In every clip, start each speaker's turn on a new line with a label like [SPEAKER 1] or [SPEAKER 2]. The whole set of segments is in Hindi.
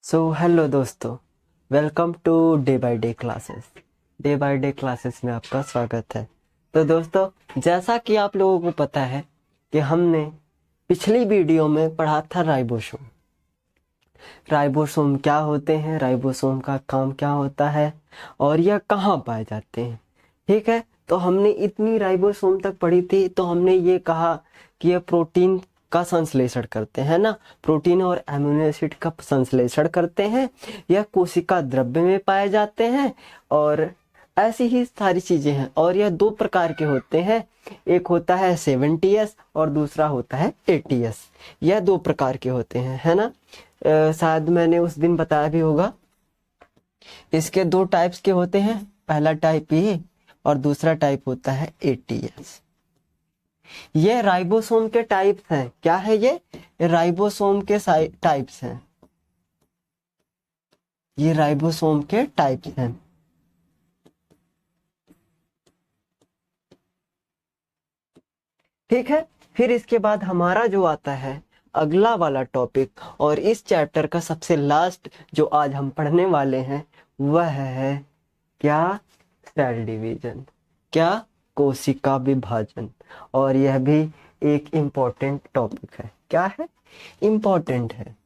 [SPEAKER 1] हेलो दोस्तों, welcome to day by day classes. Day by day classes में आपका स्वागत है। तो दोस्तों, जैसा कि आप लोगों को पता है कि हमने पिछली वीडियो में पढ़ा था राइबोसोम। राइबोसोम क्या होते हैं, राइबोसोम का काम क्या होता है और यह कहाँ पाए जाते हैं। ठीक है, तो हमने इतनी राइबोसोम तक पढ़ी थी, तो हमने ये कहा कि यह प्रोटीन का संश्लेषण करते हैं ना, प्रोटीन और अमीनो एसिड का संश्लेषण करते हैं। यह कोशिका द्रव्य में पाए जाते हैं और ऐसी ही सारी चीजें हैं। और यह दो प्रकार के होते हैं, एक होता है 70S और दूसरा होता है 80S। यह दो प्रकार के होते हैं, है ना। शायद मैंने उस दिन बताया भी होगा। इसके दो टाइप्स के होते हैं, पहला टाइप ये और दूसरा टाइप होता है 80S। ये राइबोसोम के टाइप्स हैं। क्या है ये राइबोसोम के टाइप्स हैं। ये राइबोसोम के टाइप्स हैं। ठीक है, फिर इसके बाद हमारा जो आता है अगला वाला टॉपिक, और इस चैप्टर का सबसे लास्ट जो आज हम पढ़ने वाले हैं वह है क्या, सेल डिवीजन। क्या, कोशिका विभाजन। और यह भी एक इम्पोर्टेंट टॉपिक है। क्या है, इम्पोर्टेंट है।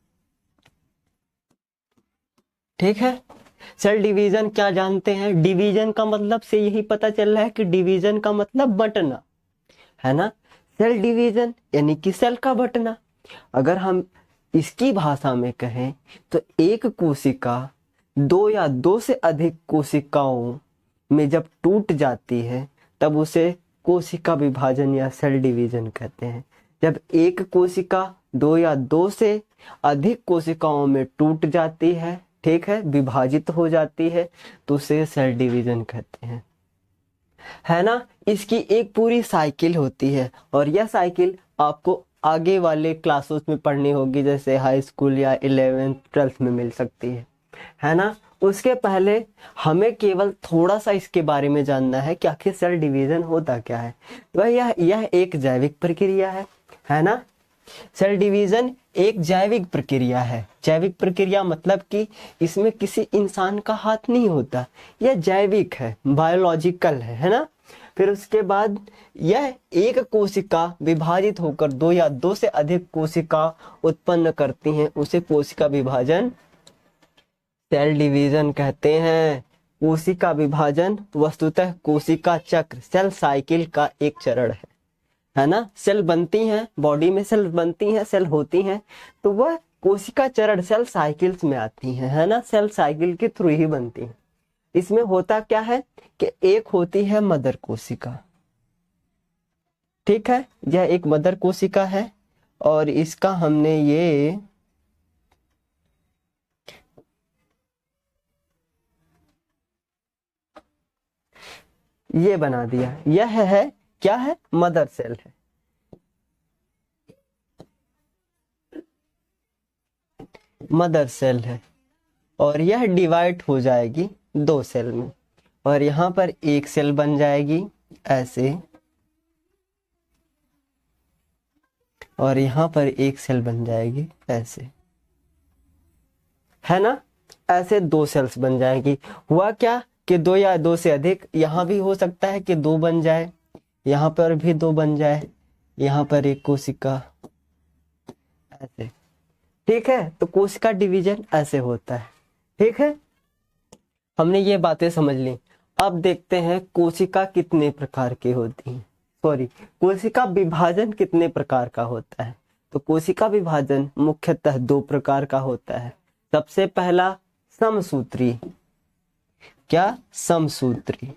[SPEAKER 1] ठीक है, सेल डिवीजन क्या जानते हैं। डिवीजन का मतलब से यही पता चल रहा है कि डिवीजन का मतलब बंटना, है ना। सेल डिवीजन यानी कि सेल का बंटना। अगर हम इसकी भाषा में कहें तो एक कोशिका दो या दो से अधिक कोशिकाओं में जब टूट जाती है तब उसे कोशिका विभाजन या सेल डिवीजन कहते हैं। जब एक कोशिका दो या दो से अधिक कोशिकाओं में टूट जाती है, ठीक है, विभाजित हो जाती है, तो उसे सेल डिवीजन कहते हैं, है ना। इसकी एक पूरी साइकिल होती है और यह साइकिल आपको आगे वाले क्लासेस में पढ़नी होगी, जैसे हाई स्कूल या 11th 12th में मिल सकती है ना। उसके पहले हमें केवल थोड़ा सा इसके बारे में जानना है कि आखिर सेल डिवीजन होता क्या है। तो यह एक जैविक प्रक्रिया है ना। सेल डिवीजन एक जैविक प्रक्रिया है। जैविक प्रक्रिया मतलब कि इसमें किसी इंसान का हाथ नहीं होता, यह जैविक है, बायोलॉजिकल है ना। फिर उसके बाद यह एक कोशिका विभाजित होकर दो या दो से अधिक कोशिका उत्पन्न करती हैं, उसे कोशिका विभाजन सेल डिवीजन कहते हैं। कोशिका विभाजन वस्तुतः कोशिका चक्र सेल साइकिल का एक चरण है ना। सेल बनती हैं, बॉडी में सेल बनती हैं, सेल होती हैं, तो वह कोशिका चरण सेल साइकिल्स में आती हैं, है ना। सेल साइकिल के थ्रू ही बनती हैं। इसमें होता क्या है कि एक होती है मदर कोशिका, ठीक है, यह एक मदर कोशिका है और इसका हमने ये बना दिया। यह है क्या है, मदर सेल है। मदर सेल है और यह डिवाइड हो जाएगी दो सेल में, और यहाँ पर एक सेल बन जाएगी ऐसे, और यहाँ पर एक सेल बन जाएगी ऐसे, है ना। ऐसे दो सेल्स बन जाएगी। हुआ क्या कि दो या दो से अधिक, यहाँ भी हो सकता है कि दो बन जाए, यहाँ पर भी दो बन जाए, यहाँ पर एक कोशिका ऐसे, ठीक है। तो कोशिका डिवीजन ऐसे होता है, ठीक है। हमने ये बातें समझ ली। अब देखते हैं कोशिका कितने प्रकार की होती हैं, सॉरी, कोशिका विभाजन कितने प्रकार का होता है। तो कोशिका विभाजन मुख्यतः दो प्रकार का होता है। सबसे पहला समसूत्री। क्या, समसूत्री।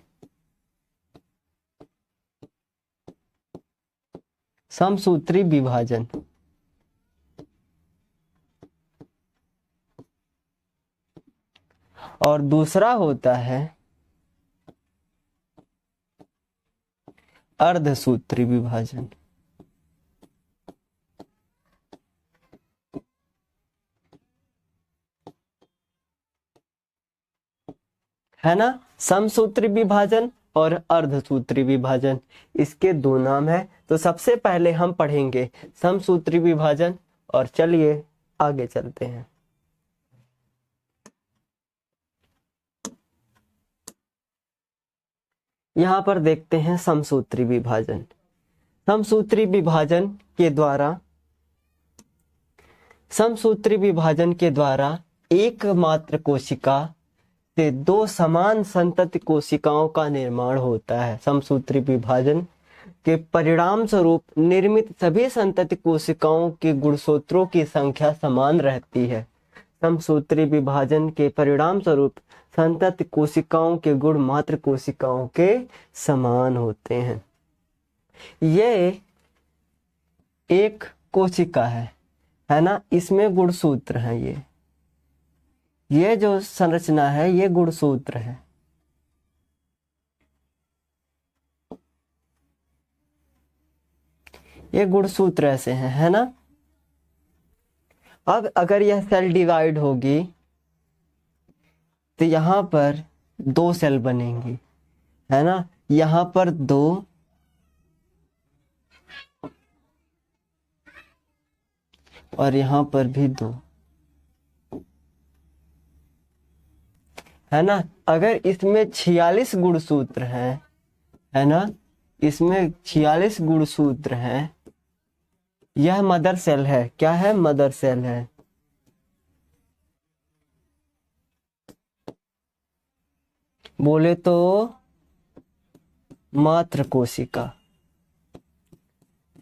[SPEAKER 1] समसूत्री विभाजन। और दूसरा होता है अर्धसूत्री विभाजन, है ना। समसूत्री विभाजन और अर्धसूत्री विभाजन, इसके दो नाम है। तो सबसे पहले हम पढ़ेंगे समसूत्री विभाजन, और चलिए आगे चलते हैं। यहाँ पर देखते हैं समसूत्री विभाजन। समसूत्री विभाजन के द्वारा एकमात्र कोशिका से दो समान संतति कोशिकाओं का निर्माण होता है। समसूत्री विभाजन के परिणाम स्वरूप निर्मित सभी संतति कोशिकाओं के गुणसूत्रों की संख्या समान रहती है। समसूत्री विभाजन के परिणाम स्वरूप संतति कोशिकाओं के गुण मात्र कोशिकाओं के समान होते हैं। ये एक कोशिका है ना, इसमें गुणसूत्र है। ये जो संरचना है ये गुणसूत्र है। ये गुणसूत्र ऐसे हैं, है ना। अब अगर यह सेल डिवाइड होगी तो यहां पर दो सेल बनेंगी, है ना। यहां पर दो और यहां पर भी दो, है ना। अगर इसमें 46 गुणसूत्र हैं, है ना, इसमें 46 गुणसूत्र हैं। यह मदर सेल है। क्या है? मदर सेल है। बोले तो मात्र कोशिका,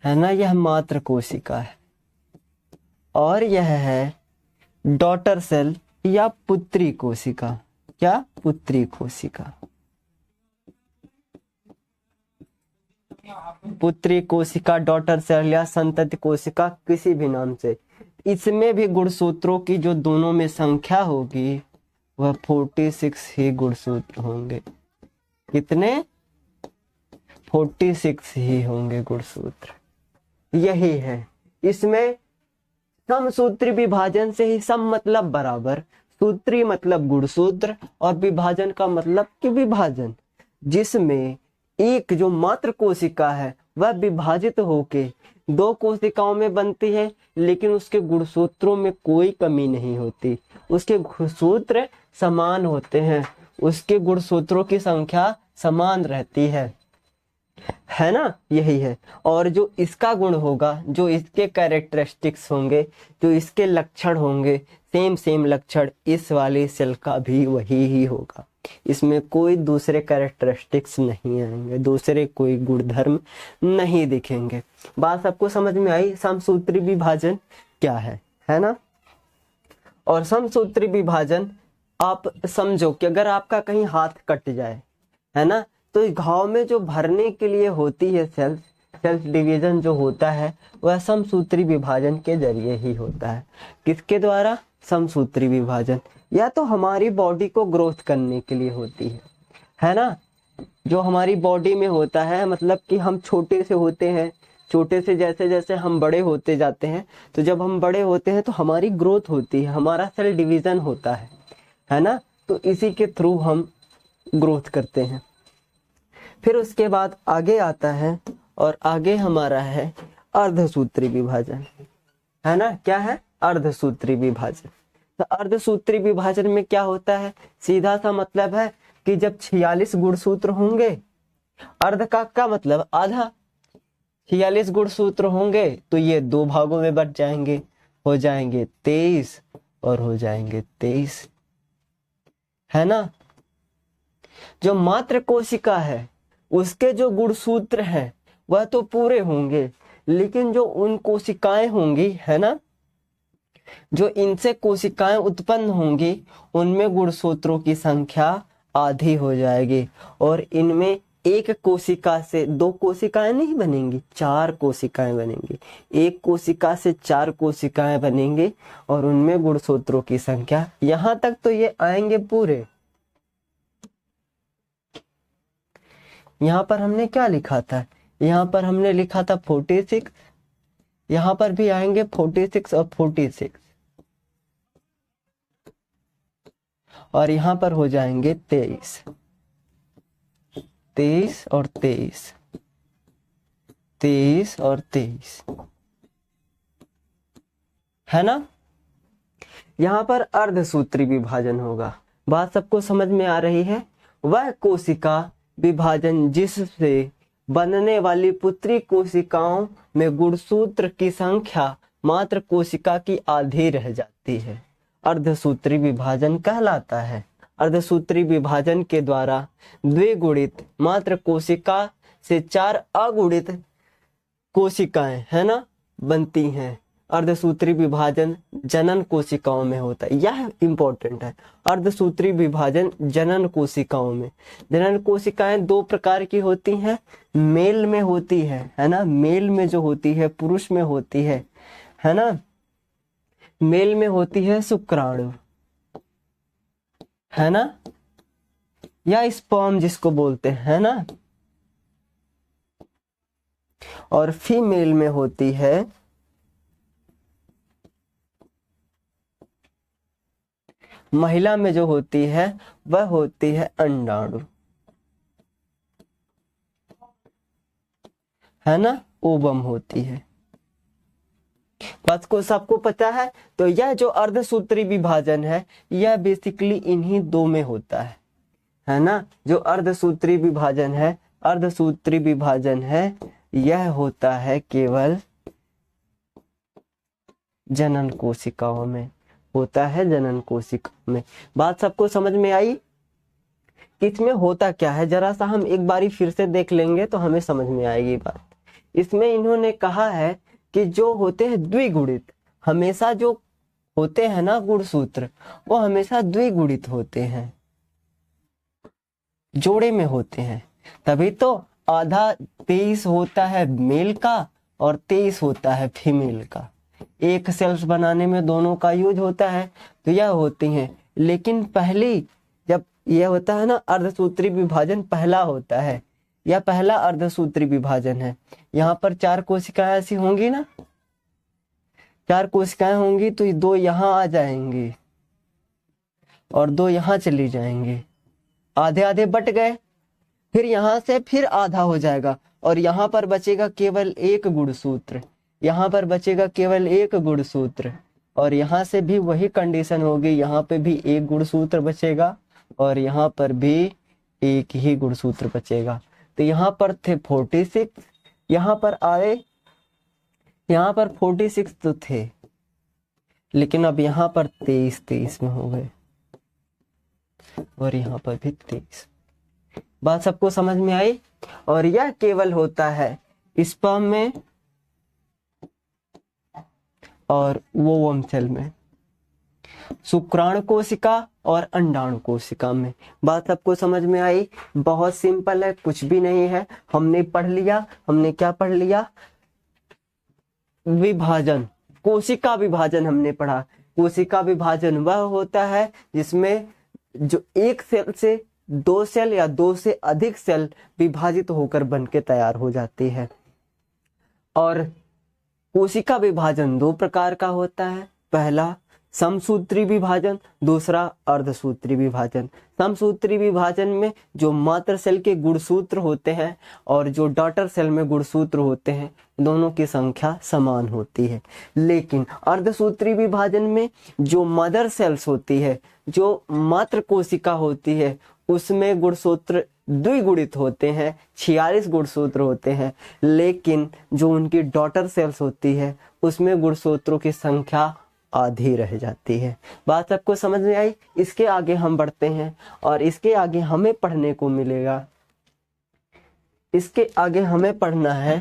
[SPEAKER 1] है ना, यह मात्र कोशिका है। और यह है डॉटर सेल या पुत्री कोशिका। क्या? पुत्री कोशिका। पुत्री कोशिका, डॉटर सेल या संतति कोशिका, किसी भी नाम से। इसमें भी गुणसूत्रों की जो दोनों में संख्या होगी वह 46 ही गुणसूत्र होंगे। कितने? 46 ही होंगे गुणसूत्र। यही है इसमें समसूत्री विभाजन से ही सम मतलब बराबर, सूत्री मतलब गुणसूत्र और विभाजन का मतलब कि विभाजन, जिसमें एक जो मात्र कोशिका है वह विभाजित होके दो कोशिकाओं में बनती है, लेकिन उसके गुणसूत्रों में कोई कमी नहीं होती। उसके गुणसूत्र समान होते हैं, उसके गुणसूत्रों की संख्या समान रहती है ना। यही है। और जो इसका गुण होगा, जो इसके कैरेक्टरिस्टिक्स होंगे, जो इसके लक्षण होंगे, सेम लक्षण इस वाले सेल का भी वही ही होगा। इसमें कोई दूसरे कैरेक्टरिस्टिक्स नहीं आएंगे, दूसरे कोई गुणधर्म नहीं दिखेंगे। बात सबको समझ में आई? समसूत्री विभाजन क्या है ना। और समसूत्री विभाजन आप समझो कि अगर आपका कहीं हाथ कट जाए, है ना, तो इस घाव में जो भरने के लिए होती है सेल्फ डिवीजन जो होता है वह समसूत्री विभाजन के जरिए ही होता है। किसके द्वारा? समसूत्री विभाजन। या तो हमारी बॉडी को ग्रोथ करने के लिए होती है ना। जो हमारी बॉडी में होता है, मतलब कि हम छोटे से होते हैं, छोटे से जैसे जैसे हम बड़े होते जाते हैं, तो जब हम बड़े होते हैं तो हमारी ग्रोथ होती है, हमारा सेल डिवीजन होता है ना। तो इसी के थ्रू हम ग्रोथ करते हैं। फिर उसके बाद आगे आता है, और आगे हमारा है अर्धसूत्री विभाजन, है ना। क्या है? अर्धसूत्री विभाजन। तो अर्धसूत्री विभाजन में क्या होता है? सीधा सा मतलब है कि जब 46 गुणसूत्र होंगे, अर्ध का क्या मतलब? आधा। 46 गुणसूत्र होंगे तो ये दो भागों में बट जाएंगे, हो जाएंगे 23 और हो जाएंगे 23, है ना। जो मात्र कोशिका है उसके जो गुणसूत्र हैं वह तो पूरे होंगे, लेकिन जो उन कोशिकाएं होंगी, है ना, जो इनसे कोशिकाएं उत्पन्न होंगी, उनमें गुणसूत्रों की संख्या आधी हो जाएगी। और इनमें एक कोशिका से दो कोशिकाएं नहीं बनेंगी, 4 कोशिकाएं बनेंगी। एक कोशिका से 4 कोशिकाएं बनेंगी और उनमें गुणसूत्रों की संख्या, यहां तक तो ये आएंगे पूरे। यहां पर हमने क्या लिखा था? यहां पर हमने लिखा था 46, यहां पर भी आएंगे 46 और 46, और यहां पर हो जाएंगे 23, 23 और 23, 23 और 23, है ना। यहां पर अर्धसूत्री विभाजन होगा। बात सबको समझ में आ रही है? वह कोशिका विभाजन जिससे बनने वाली पुत्री कोशिकाओं में गुणसूत्र की संख्या मात्र कोशिका की आधी रह जाती है, अर्धसूत्री विभाजन कहलाता है। अर्धसूत्री विभाजन के द्वारा द्विगुणित मात्र कोशिका से 4 अगुणित कोशिकाएं, है ना, बनती हैं। अर्धसूत्री विभाजन जनन कोशिकाओं में होता है, यह इंपॉर्टेंट है। अर्धसूत्री विभाजन जनन कोशिकाओं में, जनन कोशिकाएं 2 प्रकार की होती हैं, मेल में होती है ना, मेल में जो होती है, पुरुष में होती है ना, मेल में होती है शुक्राणु, है ना, या स्पर्म जिसको बोलते हैं ना, और फीमेल में होती है महिला में जो होती है वह होती है अंडाणु, है ना, ओवम होती है। बात को सबको पता है। तो यह जो अर्धसूत्री विभाजन है यह बेसिकली इन्हीं 2 में होता है ना। जो अर्धसूत्री विभाजन है, अर्धसूत्री विभाजन है, यह होता है केवल जनन कोशिकाओं में, होता है जनन कोशिकाओं में। बात सबको समझ में आई? इसमें होता क्या है जरा सा हम एक बारी फिर से देख लेंगे तो हमें समझ में आएगी बात। इसमें इन्होंने कहा है कि जो होते हैं द्विगुणित, हमेशा जो होते हैं ना गुणसूत्र, वो हमेशा द्विगुणित होते हैं, जोड़े में होते हैं। तभी तो आधा 23 होता है मेल का और 23 होता है फीमेल का। एक सेल्स बनाने में दोनों का यूज होता है, तो यह होती हैं। लेकिन पहली जब यह होता है ना अर्धसूत्री विभाजन पहला होता है, यह पहला अर्धसूत्री विभाजन है। यहाँ पर 4 कोशिकाएं ऐसी होंगी ना, 4 कोशिकाएं होंगी तो 2 यहाँ आ जाएंगी और 2 यहाँ चली जाएंगी, आधे आधे बट गए। फिर यहाँ से फिर आधा हो जाएगा और यहाँ पर बचेगा केवल एक गुणसूत्र, यहाँ पर बचेगा केवल एक गुणसूत्र, और यहाँ से भी वही कंडीशन होगी, यहाँ पे भी एक गुणसूत्र बचेगा और यहाँ पर भी एक ही गुणसूत्र बचेगा। तो यहाँ पर थे 46, यहाँ पर आए, यहाँ पर 46 तो थे, लेकिन अब यहाँ पर 23 में हो गए और यहाँ पर भी 23। बात सबको समझ में आई? और यह केवल होता है स्पर्म में और ओवम सेल में, शुक्राणु कोशिका और अंडाणु कोशिका में। बात सबको समझ में आई? बहुत सिंपल है, कुछ भी नहीं है। हमने पढ़ लिया, हमने क्या पढ़ लिया? विभाजन, कोशिका विभाजन हमने पढ़ा। कोशिका विभाजन वह होता है जिसमें जो एक सेल से 2 सेल या 2 से अधिक सेल विभाजित होकर बनके तैयार हो जाती है। और कोशिका विभाजन 2 प्रकार का होता है, पहला समसूत्री विभाजन, दूसरा अर्धसूत्री विभाजन। समसूत्री विभाजन में जो मात्र सेल के गुणसूत्र होते हैं और जो डॉटर सेल में गुणसूत्र होते हैं, दोनों की संख्या समान होती है। लेकिन अर्धसूत्री विभाजन में जो मदर सेल्स होती है, जो मात्र कोशिका होती है, उसमें गुणसूत्र द्विगुणित होते हैं, 46 गुणसूत्र होते हैं। लेकिन जो उनकी डॉटर सेल्स होती है उसमें गुणसूत्रों की संख्या आधी रह जाती है। बात सबको समझ में आई? इसके आगे हम बढ़ते हैं और इसके आगे हमें पढ़ने को मिलेगा, इसके आगे हमें पढ़ना है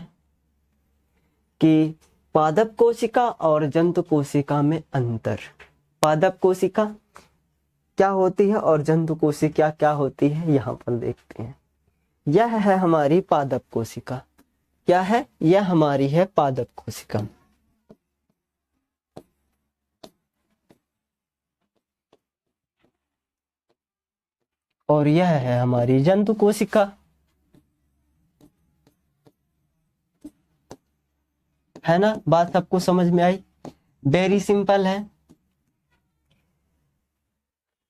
[SPEAKER 1] कि पादप कोशिका और जंतु कोशिका में अंतर। पादप कोशिका क्या होती है और जंतु कोशिका क्या होती है, यहाँ पर देखते हैं। यह है हमारी पादप कोशिका। क्या है? यह हमारी है पादप कोशिका। और यह है हमारी जंतु कोशिका, है ना। बात सबको समझ में आई? वेरी सिंपल है।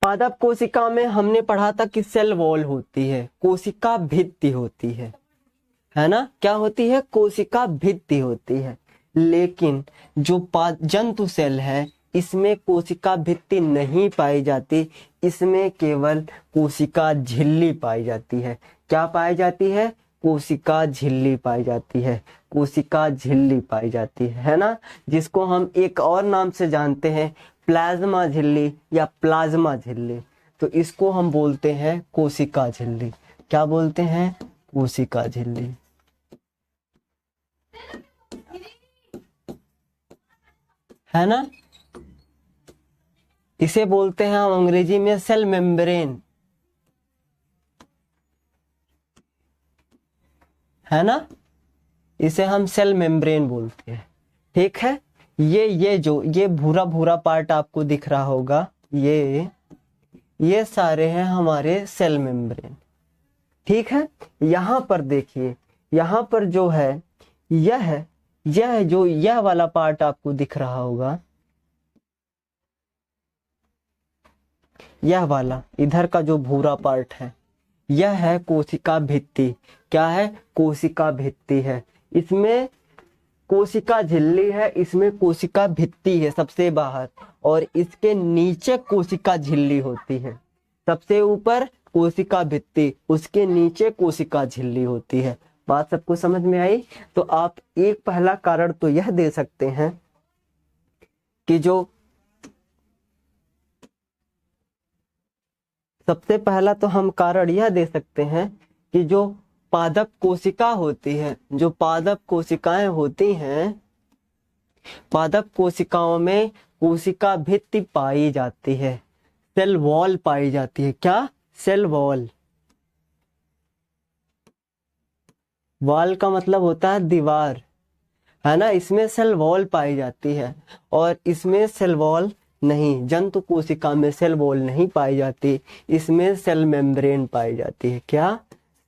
[SPEAKER 1] पादप कोशिका में हमने पढ़ा था कि सेल वॉल होती है, कोशिका भित्ति होती है ना। क्या होती है? कोशिका भित्ति होती है। लेकिन जो जंतु सेल है इसमें कोशिका भित्ति नहीं पाई जाती, इसमें केवल कोशिका झिल्ली पाई जाती है। क्या पाई जाती है? कोशिका झिल्ली पाई जाती है, कोशिका झिल्ली पाई जाती है ना, जिसको हम एक और नाम से जानते हैं प्लाज्मा झिल्ली या प्लाज्मा झिल्ली। तो इसको हम बोलते हैं कोशिका झिल्ली। क्या बोलते हैं? कोशिका झिल्ली, है ना। इसे बोलते हैं हम अंग्रेजी में सेल मेम्ब्रेन, है ना, इसे हम सेल मेम्ब्रेन बोलते हैं। ठीक है, ये भूरा भूरा पार्ट आपको दिख रहा होगा, ये सारे हैं हमारे सेल मेम्ब्रेन। ठीक है, यहां पर देखिए, यहां पर जो है यह वाला पार्ट आपको दिख रहा होगा, यह वाला इधर का जो भूरा पार्ट है, यह है कोशिका भित्ति। क्या है? कोशिका भित्ति है। इसमें कोशिका झिल्ली है, इसमें कोशिका भित्ति है सबसे बाहर, और इसके नीचे कोशिका झिल्ली होती है। सबसे ऊपर कोशिका भित्ति, उसके नीचे कोशिका झिल्ली होती है। बात सबको समझ में आई? तो आप एक पहला कारण तो यह दे सकते हैं कि जो सबसे पहला तो हम कारण यह दे सकते हैं कि जो पादप कोशिका होती है, जो पादप कोशिकाएं होती हैं, पादप कोशिकाओं में कोशिका भित्ति पाई जाती है, सेल वॉल पाई जाती है। क्या? Cell wall. वॉल का मतलब होता है दीवार, है ना। इसमें सेल वॉल पाई जाती है, और इसमें सेल वॉल नहीं, जंतु कोशिका में सेल वॉल नहीं पाई जाती, इसमें सेल मेम्ब्रेन पाई जाती है। क्या?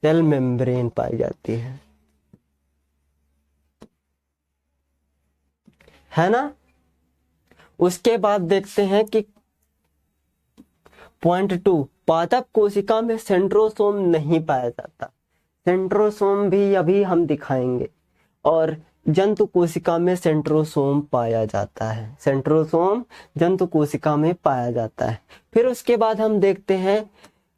[SPEAKER 1] सेल मेम्ब्रेन पाई जाती है ना। उसके बाद देखते हैं कि पॉइंट 2, पादप कोशिका में सेंट्रोसोम नहीं पाया जाता। सेंट्रोसोम भी अभी हम दिखाएंगे, और जंतु कोशिका में सेंट्रोसोम पाया जाता है। सेंट्रोसोम जंतु कोशिका में पाया जाता है। फिर उसके बाद हम देखते हैं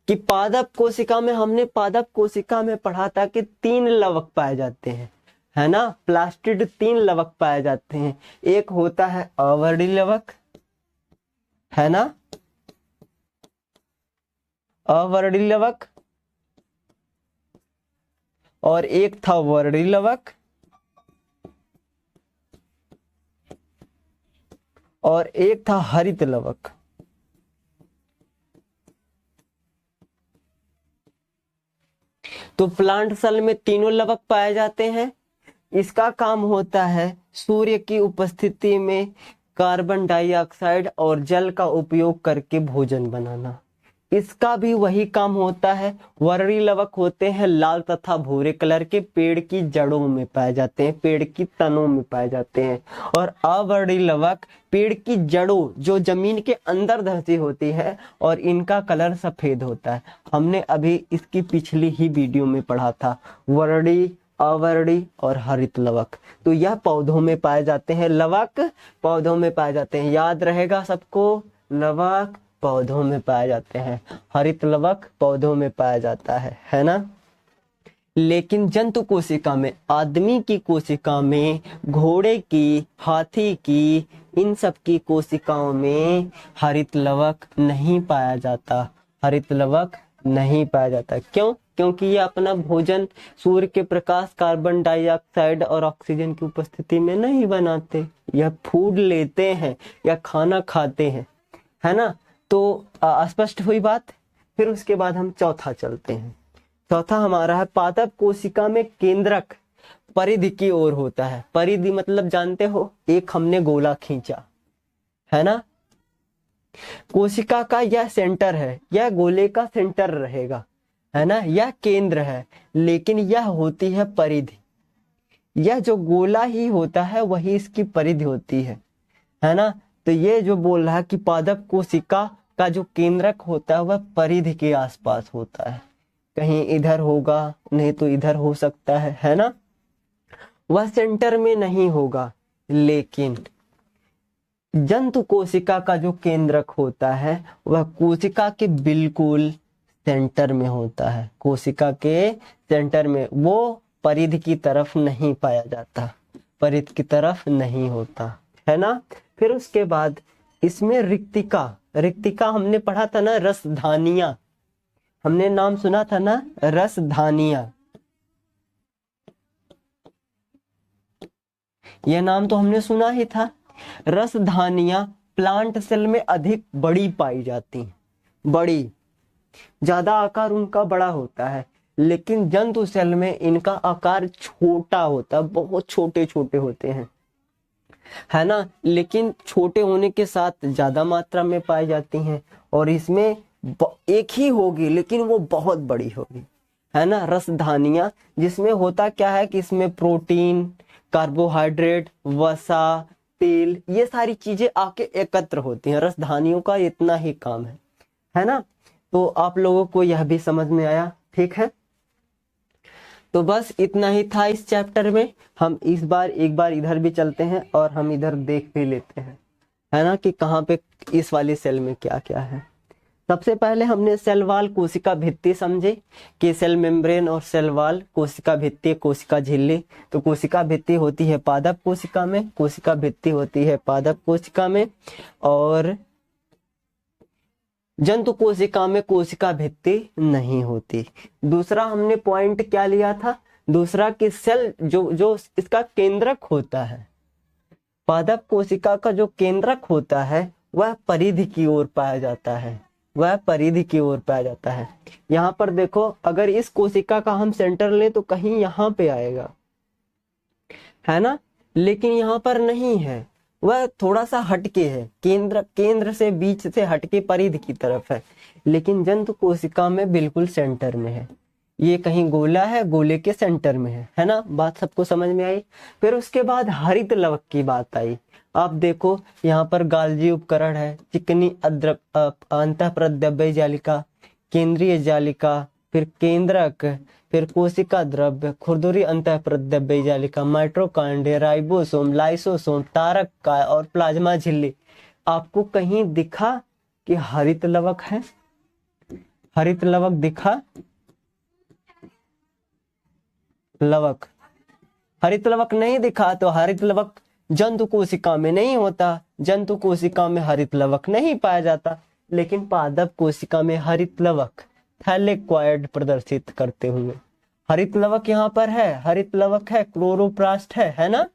[SPEAKER 1] कि पादप कोशिका में, हमने पादप कोशिका में पढ़ा था कि 3 लवक पाए जाते हैं, है ना। प्लास्टिड 3 लवक पाए जाते हैं। एक होता है अवर्णी लवक, है ना, अवर्णी लवक, और एक था वर्णी लवक, और एक था हरित लवक। तो प्लांट सेल में तीनों लवक पाए जाते हैं। इसका काम होता है सूर्य की उपस्थिति में कार्बन डाइऑक्साइड और जल का उपयोग करके भोजन बनाना। इसका भी वही काम होता है। वर्णी लवक होते हैं लाल तथा भूरे कलर के, पेड़ की जड़ों में पाए जाते हैं, पेड़ की तनों में पाए जाते हैं। और अवर्णी लवक पेड़ की जड़ों, जो जमीन के अंदर धंसी होती है, और इनका कलर सफेद होता है। हमने अभी इसकी पिछली ही वीडियो में पढ़ा था, वर्णी, अवर्णी और हरित लवक। तो यह पौधों में पाए जाते हैं, लवक पौधों में पाए जाते हैं। याद रहेगा सबको, लवक पौधों में पाए जाते हैं, हरित लवक पौधों में पाया जाता है ना। लेकिन जंतु कोशिका में, आदमी की कोशिका में, घोड़े की, हाथी की, इन सब की कोशिकाओं में हरित लवक नहीं पाया जाता। हरित लवक नहीं पाया जाता। क्यों? क्योंकि ये अपना भोजन सूर्य के प्रकाश, कार्बन डाइऑक्साइड और ऑक्सीजन की उपस्थिति में नहीं बनाते। यह फूड लेते हैं या खाना खाते हैं, है ना। तो स्पष्ट हुई बात। फिर उसके बाद हम चौथा चलते हैं। चौथा हमारा है पादप कोशिका में केंद्रक परिधि की ओर होता है। परिधि मतलब जानते हो, एक हमने गोला खींचा, है ना। कोशिका का यह सेंटर है, यह गोले का सेंटर रहेगा, है ना, यह केंद्र है, लेकिन यह होती है परिधि। यह जो गोला ही होता है वही इसकी परिधि होती है ना। तो ये जो बोल रहा है कि पादप कोशिका का जो केंद्रक होता है वह परिधि के आसपास होता है। कहीं इधर होगा, नहीं तो इधर हो सकता है ना। वह सेंटर में नहीं होगा। लेकिन जंतु कोशिका का जो केंद्रक होता है वह कोशिका के बिल्कुल सेंटर में होता है, कोशिका के सेंटर में, वो परिधि की तरफ नहीं पाया जाता, परिधि की तरफ नहीं होता, है ना। फिर उसके बाद इसमें रिक्तिका, रिक्तिका हमने पढ़ा था ना, रसधानियां, हमने नाम सुना था ना, रसधानियां, यह नाम तो हमने सुना ही था। रसधानियां प्लांट सेल में अधिक बड़ी पाई जाती हैं, बड़ी, ज्यादा आकार उनका बड़ा होता है, लेकिन जंतु सेल में इनका आकार छोटा होता है, बहुत छोटे छोटे होते हैं, है ना। लेकिन छोटे होने के साथ ज्यादा मात्रा में पाई जाती हैं, और इसमें एक ही होगी लेकिन वो बहुत बड़ी होगी, है ना, रसधानियां। जिसमें होता क्या है कि इसमें प्रोटीन, कार्बोहाइड्रेट, वसा, तेल, ये सारी चीजें आके एकत्र होती हैं। रसधानियों का इतना ही काम है ना। तो आप लोगों को यह भी समझ में आया, ठीक है। तो बस इतना ही था इस चैप्टर में। हम इस बार एक बार इधर भी चलते हैं और हम इधर देख भी लेते हैं, है ना, कि कहाँ पे इस वाली सेल में क्या क्या है। सबसे पहले हमने सेल वाल, कोशिका भित्ति समझे कि सेल मेम्ब्रेन और सेल वाल, कोशिका भित्ति, कोशिका झिल्ली। तो कोशिका भित्ति होती है पादप कोशिका में, कोशिका भित्ति होती है पादप कोशिका में, और जंतु कोशिका में कोशिका भित्ति नहीं होती। दूसरा हमने पॉइंट क्या लिया था, दूसरा कि सेल जो इसका केंद्रक होता है, पादप कोशिका का जो केंद्रक होता है वह परिधि की ओर पाया जाता है, वह परिधि की ओर पाया जाता है। यहाँ पर देखो, अगर इस कोशिका का हम सेंटर लें तो कहीं यहाँ पे आएगा, है ना, लेकिन यहाँ पर नहीं है, वह थोड़ा सा हटके है, केंद्र से बीच से हटके परिधि की तरफ है। लेकिन जंतु कोशिका में बिल्कुल सेंटर में है, ये कहीं गोला है, गोले के सेंटर में है ना। बात सबको समझ में आई। फिर उसके बाद हरित लवक की बात आई। आप देखो यहाँ पर गाल्जी उपकरण है, चिकनी अंतःप्रद्रव्य जालिका, केंद्रीय जालिका, फिर केंद्रक, फिर कोशिका द्रव्य, खुरदुरी अंतःप्रद्रव्य जालिका, माइटोकॉन्ड्रिया, राइबोसोम, लाइसोसोम, तारक काय और प्लाज्मा झिल्ली। आपको कहीं दिखा कि हरित लवक है? हरित लवक दिखा? लवक, हरित लवक नहीं दिखा तो हरित लवक जंतु कोशिका में नहीं होता, जंतु कोशिका में हरित लवक नहीं पाया जाता। लेकिन पादप कोशिका में हरित लवक, थैलेक्वाइड प्रदर्शित करते हुए हरित लवक यहाँ पर है, हरित लवक है, क्लोरोप्लास्ट है ना,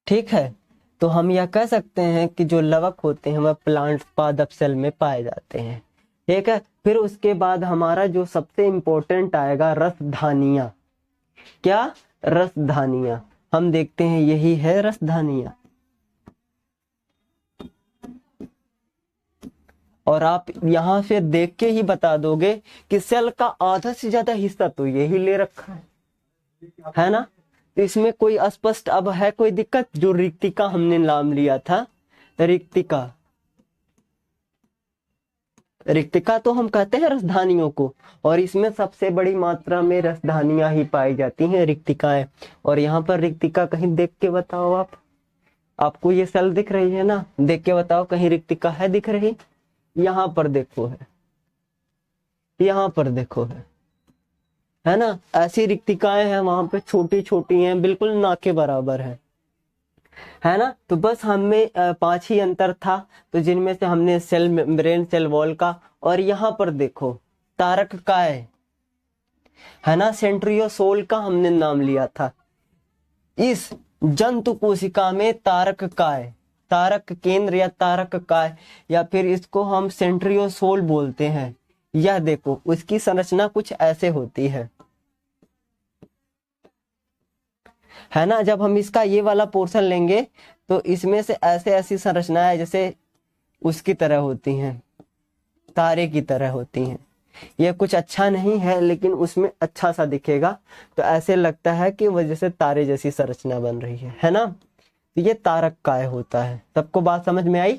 [SPEAKER 1] ठीक है। तो हम यह कह सकते हैं कि जो लवक होते हैं वह प्लांट पादप सेल में पाए जाते हैं, ठीक है। फिर उसके बाद हमारा जो सबसे इंपॉर्टेंट आएगा रसधानियां। क्या? रसधानियां। हम देखते हैं, यही है रसधानियां। और आप यहां से देख के ही बता दोगे कि सेल का आधा से ज्यादा हिस्सा तो यही ले रखा है ना। तो इसमें कोई अस्पष्ट अब है कोई दिक्कत? जो रिक्तिका हमने नाम लिया था, रिक्तिका, रिक्तिका तो हम कहते हैं रसधानियों को, और इसमें सबसे बड़ी मात्रा में रसधानियां ही पाई जाती हैं, रिक्तिकाएं। और यहाँ पर रिक्तिका कहीं देख के बताओ आप, आपको ये सेल दिख रही है ना, देख के बताओ कहीं रिक्तिका है दिख रही? यहाँ पर देखो है, यहाँ पर देखो है ना। ऐसी रिक्तिकाएं हैं वहां पे, छोटी छोटी हैं, बिल्कुल ना के बराबर है ना। तो बस हमें 5 ही अंतर था, तो जिनमें से हमने सेल मेम्ब्रेन, सेल वॉल का, और यहाँ पर देखो तारक काय है ना, सेंट्रियोसोल का हमने नाम लिया था। इस जंतु कोशिका में तारक काय, तारक केंद्र या तारक काय, या फिर इसको हम सेंट्रियोसोल बोलते हैं। यह देखो उसकी संरचना कुछ ऐसे होती है ना। जब हम इसका ये वाला पोर्शन लेंगे तो इसमें से ऐसे ऐसी संरचनाएं जैसे उसकी तरह होती हैं, तारे की तरह होती हैं। यह कुछ अच्छा नहीं है लेकिन उसमें अच्छा सा दिखेगा, तो ऐसे लगता है कि वह जैसे तारे जैसी संरचना बन रही है ना। तो ये तारक काय होता है। सबको बात समझ में आई?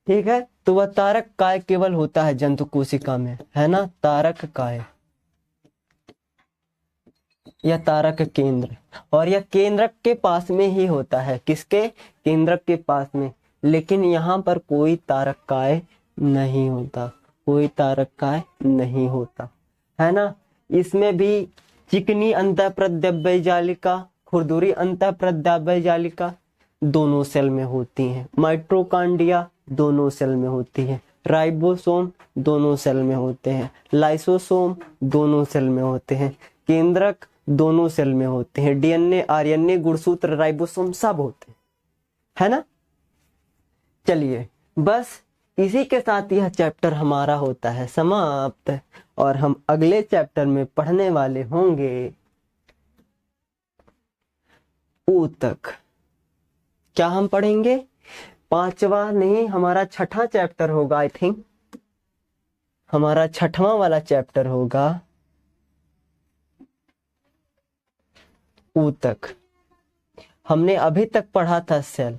[SPEAKER 1] ठीक है। तो वह तारक काय केवल होता है जंतु कोशिका में, है ना, तारक काय या तारक केंद्र। और यह केंद्रक के पास में ही होता है, किसके? केंद्रक के पास में। लेकिन यहाँ पर कोई तारक काय नहीं होता, कोई तारक काय नहीं होता, है ना। इसमें भी चिकनी अंतःप्रद्रव्य जालिका, खुरदुरी अंतःप्रद्रव्य जालिका दोनों सेल में होती हैं। माइटोकॉन्ड्रिया दोनों सेल में होती है। राइबोसोम दोनों सेल में होते हैं। लाइसोसोम दोनों सेल में होते हैं। केंद्रक दोनों सेल में होते हैं। डीएनए, आरएनए, गुणसूत्र, राइबोसोम सब होते हैं, है ना। चलिए, बस इसी के साथ यह चैप्टर हमारा होता है समाप्त, और हम अगले चैप्टर में पढ़ने वाले होंगे ऊतक। क्या हम पढ़ेंगे? पांचवा नहीं, हमारा छठा चैप्टर होगा, आई थिंक हमारा छठवां वाला चैप्टर होगा ऊतक। हमने अभी तक पढ़ा था सेल,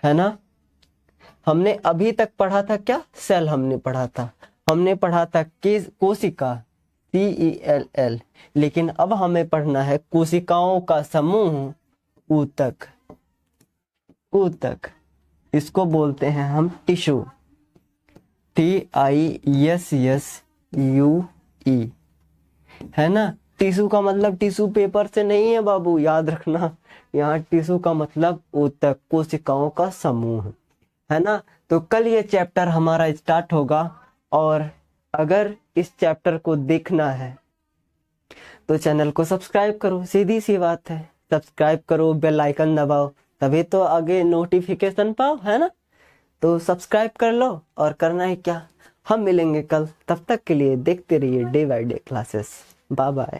[SPEAKER 1] है ना। हमने अभी तक पढ़ा था क्या? सेल हमने पढ़ा था। हमने पढ़ा था कोशिका, CELL, लेकिन अब हमें पढ़ना है कोशिकाओं का समूह, ऊतक। ऊतक इसको बोलते हैं हम टिश्यू, TISSUE, है ना। टिश्यू का मतलब टिश्यू पेपर से नहीं है बाबू, याद रखना। यहाँ टिश्यू का मतलब ऊतक, कोशिकाओं का समूह, है ना। तो कल ये चैप्टर हमारा स्टार्ट होगा, और अगर इस चैप्टर को देखना है तो चैनल को सब्सक्राइब करो, सीधी सी बात है। सब्सक्राइब करो, बेल आइकन दबाओ, तभी तो आगे नोटिफिकेशन पाओ, है ना। तो सब्सक्राइब कर लो, और करना है क्या, हम मिलेंगे कल। तब तक के लिए देखते रहिए day by day classes. Bye bye.